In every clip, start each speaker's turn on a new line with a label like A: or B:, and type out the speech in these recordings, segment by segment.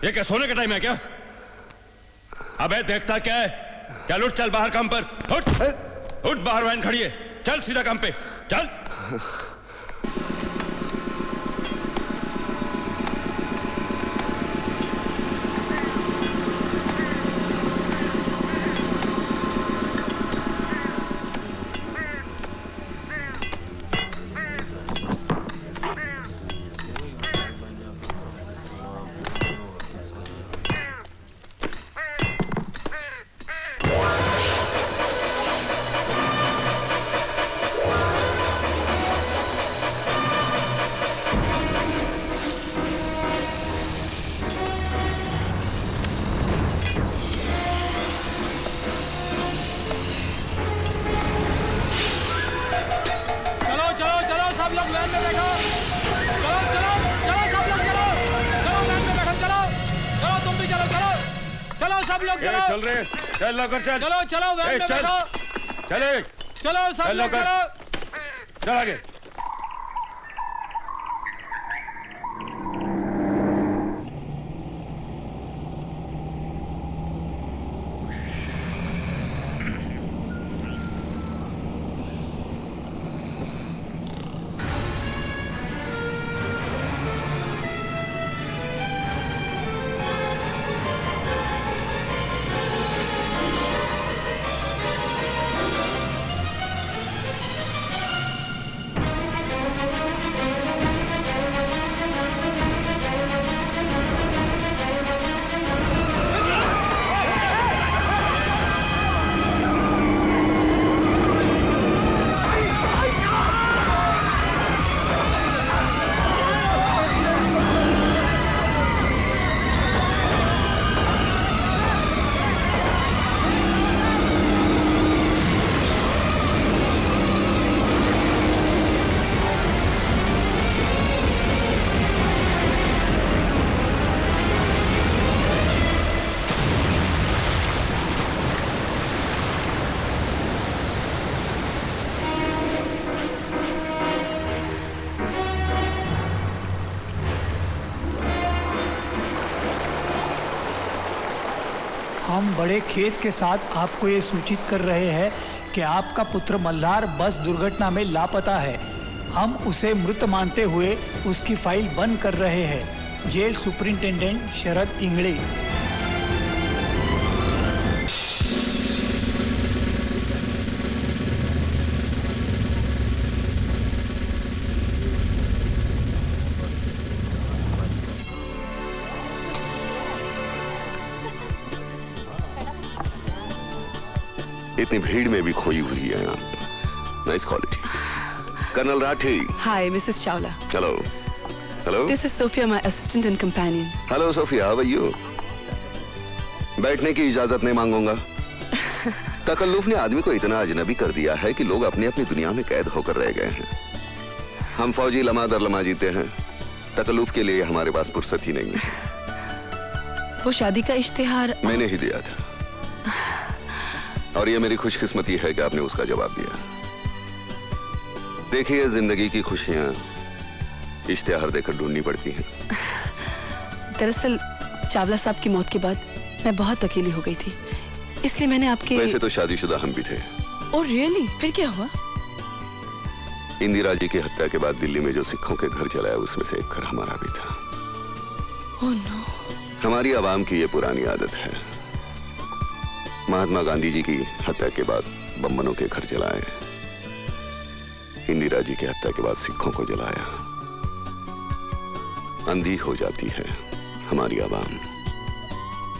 A: ये क्या सोने का टाइम है क्या? अबे देखता क्या है? चल उठ, चल बाहर काम पर। उठ उठ, बाहर वैन खड़ी है, चल सीधा काम पे चल। चल रहे, चल लौकर चल।
B: चलो चलो वैन में बैठो।
A: चले,
B: चलो सब लोग चलो।
A: चल आगे।
C: हम बड़े खेद के साथ आपको ये सूचित कर रहे हैं कि आपका पुत्र मल्हार बस दुर्घटना में लापता है। हम उसे मृत मानते हुए उसकी फाइल बंद कर रहे हैं। Jail superintendent Sharad Ingde.
D: इतनी भीड़ में भी खोई हुई है आप। Nice quality. Colonel Rathi.
E: Hi Mrs Chawla.
D: Hello. Hello.
E: This is Sophia, my assistant and companion.
D: Hello Sophia, how are you? बैठने की इजाजत नहीं मांगूंगा। तकल्लुफ ने आदमी को इतना अजनबी कर दिया है कि लोग अपनी अपनी दुनिया में कैद होकर रह गए हैं। हम फौजी लम्हा दर लम्हा जीते हैं, तकल्लुफ के लिए हमारे पास फुर्सत ही नहीं है।
E: वो शादी का इश्तिहार
D: मैंने ही दिया था, और ये मेरी खुशकिस्मती है कि आपने उसका जवाब दिया। देखिए, जिंदगी की खुशियां इश्तिहार देकर ढूंढनी पड़ती हैं।
E: दरअसल चावला साहब की मौत के बाद मैं बहुत अकेली हो गई थी, इसलिए मैंने आपके।
D: वैसे तो शादीशुदा हम भी थे।
E: Oh really? फिर क्या हुआ?
D: इंदिरा जी की हत्या के बाद दिल्ली में जो सिखों के घर जलाया, उसमें से एक घर हमारा भी था।
E: Oh no.
D: हमारी आवाम की ये पुरानी आदत है, महात्मा गांधी जी की हत्या के बाद बम्बनों के घर जलाए, इंदिरा जी की हत्या के बाद सिखों को जलाया। अंधी हो जाती है हमारी आवाम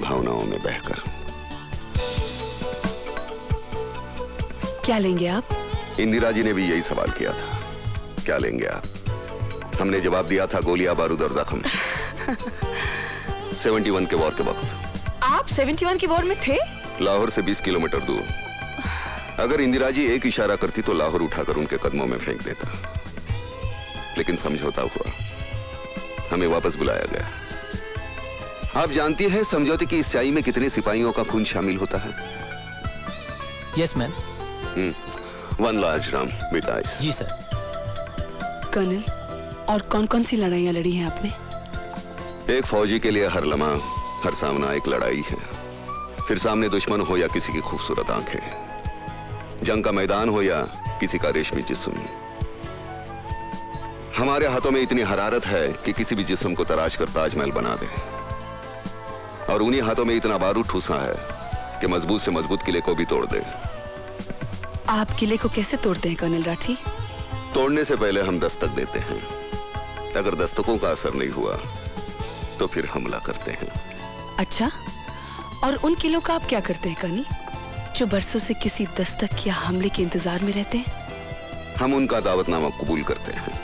D: भावनाओं में बहकर।
E: क्या लेंगे आप?
D: इंदिरा जी ने भी यही सवाल किया था, क्या लेंगे आप? हमने जवाब दिया था, गोलियां, बारूद और जख्म। 71 के वॉर के वक्त।
E: आप 71 के वॉर में थे?
D: लाहौर से 20 किलोमीटर दूर। अगर इंदिरा जी एक इशारा करती तो लाहौर उठाकर उनके कदमों में फेंक देता, लेकिन समझौता हुआ, हमें वापस बुलाया गया। आप जानती हैं समझौते की इस स्याही में कितने सिपाहियों का खून शामिल होता है?
B: Yes ma'am.
D: 1 large dram with ice.
B: जी सर।
E: कर्नल, और कौन कौन सी लड़ाइयाँ लड़ी हैं आपने?
D: एक फौजी के लिए हर लम्हा, हर सामना एक लड़ाई है। फिर सामने दुश्मन हो या किसी की खूबसूरत आंखें, जंग का मैदान हो या किसी का रेशमी जिस्म, हमारे हाथों में इतनी हरारत है कि किसी भी जिस्म को तराश कर ताजमहल बना दे। और उन्हीं हाथों में इतना बारूद ठूसा है कि मजबूत से मजबूत किले को भी तोड़ दे।
E: आप किले को कैसे तोड़ते हैं कर्नल राठी?
D: तोड़ने से पहले हम दस्तक देते हैं। अगर दस्तकों का असर नहीं हुआ तो फिर हमला करते हैं।
E: अच्छा, और उन किलों का आप क्या करते हैं कर्नल, जो बरसों से किसी दस्तक या हमले के इंतजार में रहते हैं?
D: हम उनका दावतनामा कबूल करते हैं।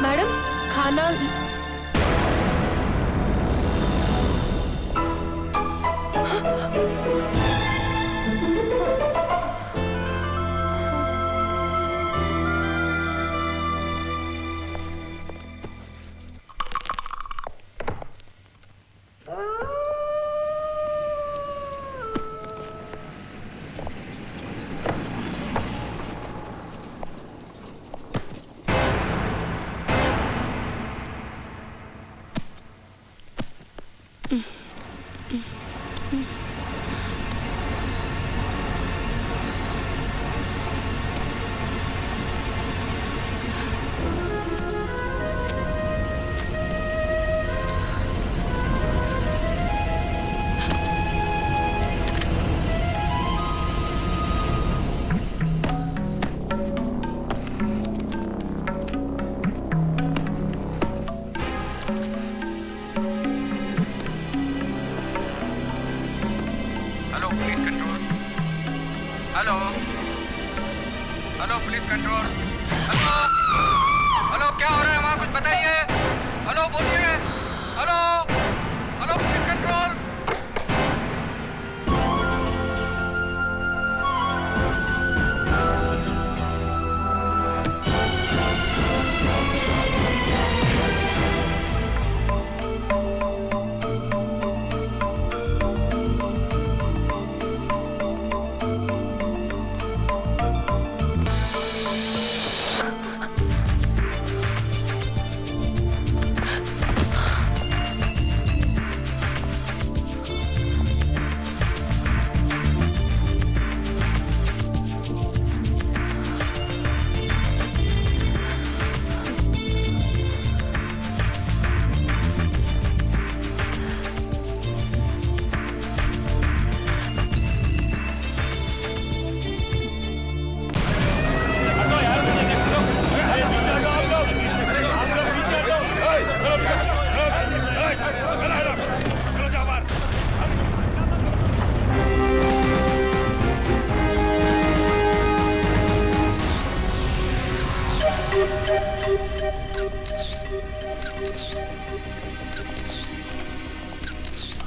E: मैडम, खाना।
F: Hello police control. Hello hello, क्या हो रहा है वहाँ, कुछ बताइए। हेलो बोलिए। Hello hello police control.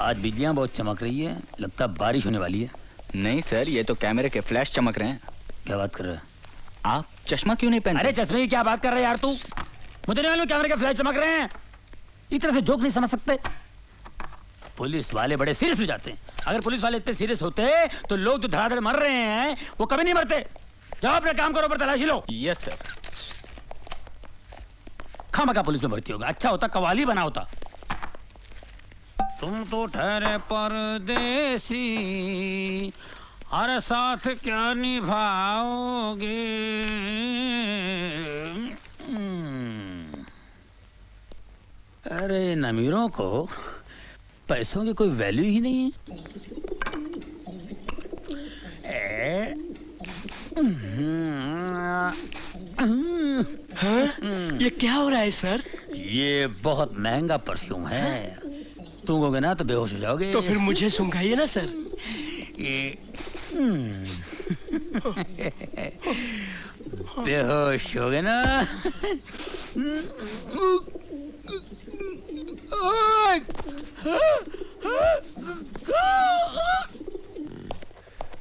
G: आज बिजलियां बहुत चमक रही है, लगता है बारिश होने वाली है।
H: नहीं सर, ये तो कैमरे के फ्लैश चमक रहे हैं।
G: क्या बात कर रहे हैं
H: आप? चश्मा क्यों नहीं पहनते?
G: अरे चश्मे की क्या बात कर रहे हैं यार तू? मुझे नहीं मालूम कैमरे के फ्लैश चमक रहे हैं। इस तरह से जोक नहीं समझ सकते। पुलिस वाले बड़े सीरियस हो जाते हैं। अगर पुलिस वाले इतने सीरियस होते तो लोग जो धड़ाधड़ मर रहे हैं वो कभी नहीं मरते। जाओ अपना काम करो, पर तलाशी लो।
H: Yes sir.
G: खामखा पुलिस में भर्ती होगा, अच्छा होता कवाली बना होता। तुम तो ठहरे परदेसी, हर साथ क्या निभाओगे। अरे इन अमीरों को पैसों की कोई वैल्यू ही नहीं है।
I: हाँ? ये क्या हो रहा है सर?
G: ये बहुत महंगा परफ्यूम है, सूंघोगे ना तो बेहोश हो जाओगे।
I: तो फिर मुझे सूंघाइए ना सर।
G: बेहोश हो गए ना।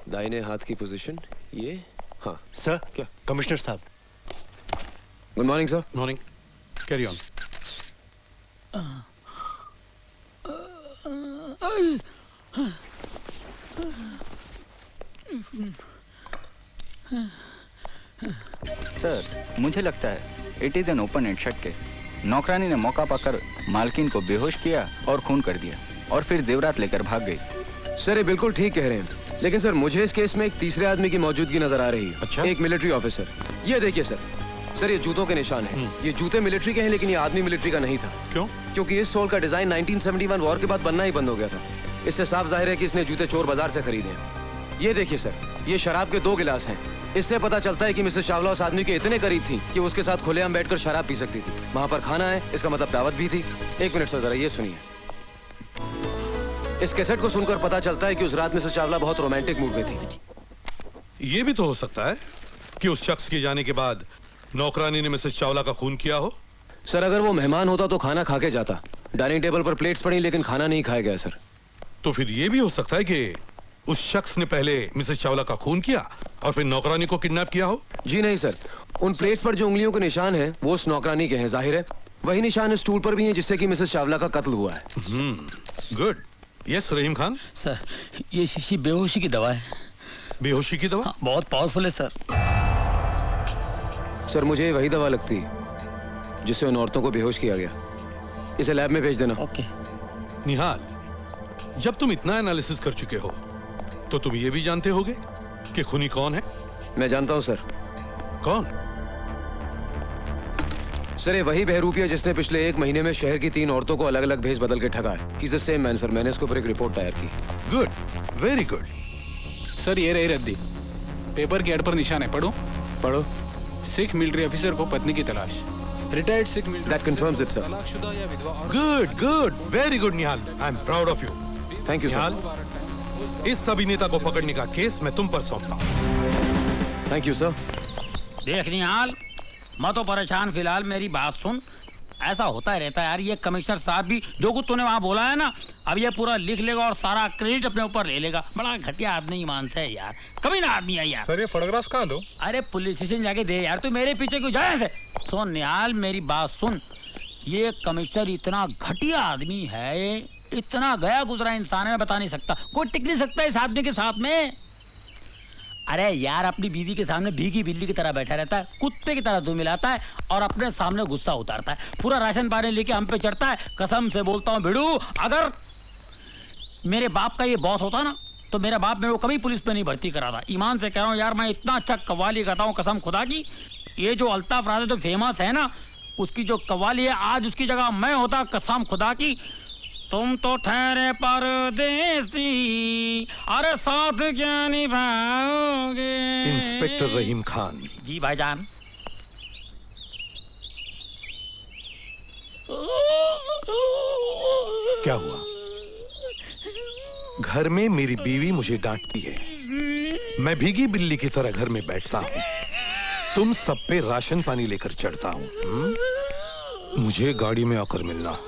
J: दाहिने हाथ की पोजीशन ये। हाँ
I: सर।
J: क्या?
I: कमिश्नर साहब।
J: Good morning sir.
I: Morning. Carry on.
H: Sir मुझे लगता है it is an open and shut case. नौकरानी ने मौका पाकर मालकिन को बेहोश किया और खून कर दिया और फिर जेवरात लेकर भाग गई।
J: सर ये बिल्कुल ठीक कह रहे हैं, लेकिन सर मुझे इस केस में एक तीसरे आदमी की मौजूदगी नजर आ रही है।
K: अच्छा?
J: एक मिलिट्री ऑफिसर। ये देखिए सर, सर ये जूतों के निशान हैं। ये जूते मिलिट्री के हैं, लेकिन ये आदमी मिलिट्री का नहीं था।
K: क्यों?
J: क्योंकि इस सोल का डिजाइन 1971 वॉर के बाद बनना ही बंद हो गया था। इससे साफ जाहिर है कि इसने जूते चोर बाजार से खरीदे हैं। ये देखिए सर, ये शराब के 2 गिलास हैं। इससे पता चलता है कि मिसेस चावला उस आदमी के इतने करीब थी कि उसके साथ खुलेआम बैठकर शराब पी सकती थी। वहां पर खाना है, इसका मतलब दावत भी थी। 1 मिनट सर, जरा ये सुनिए। इस कैसेट को सुनकर पता चलता है कि उस रात मिसेस चावला बहुत रोमांटिक मूड में थी।
K: ये भी तो हो सकता है कि उस शख्स के जाने के बाद नौकरानी ने मिसेस चावला का खून किया हो।
J: सर अगर वो मेहमान होता तो खाना खा के जाता। डाइनिंग टेबल पर प्लेट्स पड़ी, लेकिन खाना नहीं खाया गया सर।
K: तो फिर ये भी हो सकता है कि उस शख्स ने पहले मिसेस चावला का खून किया और फिर नौकरानी को किडनैप किया हो।
J: जी नहीं सर, उन प्लेट्स पर जो उंगलियों के निशान हैं वो उस नौकरानी के हैं। जाहिर है वही निशान इस स्टूल पर भी हैं जिससे कि मिसेस चावला का कत्ल हुआ है।
K: गुड। यस रहीम खान।
G: सर ये शीशी बेहोशी की दवा है।
K: बेहोशी की दवा?
G: हाँ, बहुत पावरफुल है सर।
J: सर मुझे वही दवा लगती है जिससे उन औरतों को बेहोश किया गया। इसे लैब में भेज देना।
G: ओके।
K: निहाल, जब तुम इतना एनालिसिस कर चुके हो तो तुम ये भी जानते होगे कि खूनी कौन है?
J: मैं जानता हूं सर।
K: कौन?
J: सर ये वही बहरूपिया जिसने पिछले 1 महीने में शहर की 3 औरतों को अलग अलग भेज बदल के ठगा है। He's the same man sir. मैंने इसके ऊपर एक रिपोर्ट तैयार की।
K: Good, very good.
L: सर ये रही रद्दी। पेपर के एड पर निशान है, पढ़ो।
J: पढ़ो।
L: सिख मिलिट्री ऑफिसर को पत्नी की तलाश। Retired Sikh military.
J: That confirms it, sir.
L: तलाकशुदा या विधवा औरत।
K: Good good, very good Nihal. I am proud of you.
J: Thank you
K: Nihal, इस अभिनेता को पकड़ने का केस मैं तुम पर सौंपता हूँ।
J: Thank you sir.
G: देख निहाल, मैं तो परेशान फिलहाल, मेरी बात सुन। ऐसा होता ही रहता है यार। ये कमिश्नर साहब भी जो कुछ तूने वहाँ बोला है ना, अब ये पूरा लिख लेगा और सारा क्रेडिट अपने ऊपर ले लेगा। बड़ा घटिया आदमी ईमान से है यार, कभी ना आदमी है यार।
K: सर ये फोटोग्राफ्स कहाँ दो?
G: अरे पुलिस स्टेशन जाके दे यार, तू मेरे पीछे क्यों जाए ऐसे? सुन निहाल, मेरी बात सुन। ये कमिश्नर इतना घटिया आदमी है, इतना गया गुजरा इंसान है, मैं बता नहीं सकता। कोई टिक नहीं सकता इस आदमी के साथ में। अरे यार अपनी बीवी के सामने भीगी बिल्ली की तरह बैठा रहता है, कुत्ते की तरह दूध मिलाता है और अपने सामने गुस्सा उतारता है। पूरा राशन पानी लेके हम पे चढ़ता है। कसम से बोलता हूँ भिड़ू, अगर मेरे बाप का ये बॉस होता ना तो मेरा बाप मेरे को कभी पुलिस पे नहीं भर्ती करा था। ईमान से कह रहा हूँ यार, मैं इतना अच्छा कव्वाली करता हूँ कसम खुदा की। ये जो अल्ताफ राजा जो फेमस है ना, उसकी जो कव्वाली है, आज उसकी जगह मैं होता कसम खुदा की। तुम तो ठहरे परदेसी, अरे साथ क्या निभाओगे?
K: इंस्पेक्टर रहीम खान।
G: जी भाईजान।
K: क्या हुआ? घर में मेरी बीवी मुझे डांटती है, मैं भीगी बिल्ली की तरह घर में बैठता हूँ, तुम सब पे राशन पानी लेकर चढ़ता हूँ। मुझे गाड़ी में आकर मिलना।